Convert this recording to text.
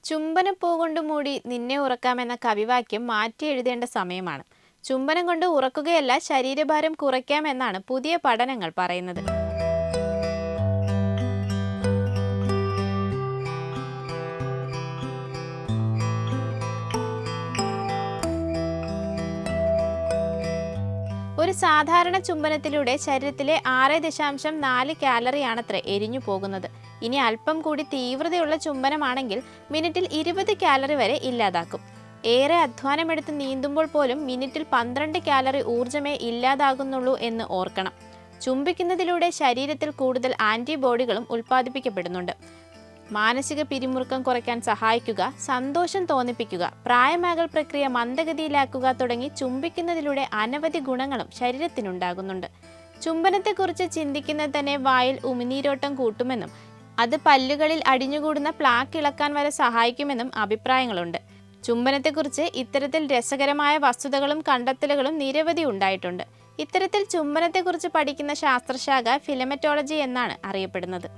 ചുംബനപ്പൂ കൊണ്ട് മൂടി നിന്നെ ഉറക്കാമെന്ന കവിവാക്യം മാറ്റി എഴുതേണ്ട സമയമാണ്. ചുംബനം കൊണ്ട് ഉറക്കുകയല്ല, ശരീരഭാരം കുറയ്ക്കാമെന്നാണ് പുതിയ പഠനങ്ങൾ പറയുന്നത്. ഒരു സാധാരണ ചുംബനത്തിലൂടെ ശരീരത്തിലെ 6.4 കാലറിയാണത്രേ എരിഞ്ഞു പോകുന്നത്. ഇനി അല്പം കൂടി തീവ്രതയുള്ള ചുംബനമാണെങ്കിൽ മിനിറ്റിൽ 20 കാലറി വരെ ഇല്ലാതാക്കും. ഏറെ അധ്വാനമെടുത്ത് നീന്തുമ്പോൾ പോലും മിനിറ്റിൽ 12 കാലറി ഊർജ്ജമേ ഇല്ലാതാകുന്നുള്ളൂ എന്ന് ഓർക്കണം. ചുംബിക്കുന്നതിലൂടെ ശരീരത്തിൽ കൂടുതൽ ആന്റിബോഡികളും ഉൽപ്പാദിപ്പിക്കപ്പെടുന്നുണ്ട്. മാനസിക പിരിമുറുക്കം കുറയ്ക്കാൻ സഹായിക്കുക, സന്തോഷം തോന്നിപ്പിക്കുക, പ്രായമാകൽ പ്രക്രിയ മന്ദഗതിയിലാക്കുക തുടങ്ങി ചുംബിക്കുന്നതിലൂടെ അനവധി ഗുണങ്ങളും ശരീരത്തിനുണ്ടാകുന്നുണ്ട്. ചുംബനത്തെക്കുറിച്ച് ചിന്തിക്കുന്നത് തന്നെ വായിൽ ഉമിനീരോട്ടം കൂട്ടുമെന്നും അത് പല്ലുകളിൽ അടിഞ്ഞുകൂടുന്ന പ്ലാക്ക് ഇളക്കാൻ വരെ സഹായിക്കുമെന്നും അഭിപ്രായങ്ങളുണ്ട്. ചുംബനത്തെക്കുറിച്ച് ഇത്തരത്തിൽ രസകരമായ വസ്തുതകളും കണ്ടെത്തലുകളും നിരവധി ഉണ്ടായിട്ടുണ്ട്. ഇത്തരത്തിൽ ചുംബനത്തെക്കുറിച്ച് പഠിക്കുന്ന ശാസ്ത്രശാഖ ഫിലമെറ്റോളജി എന്നാണ് അറിയപ്പെടുന്നത്.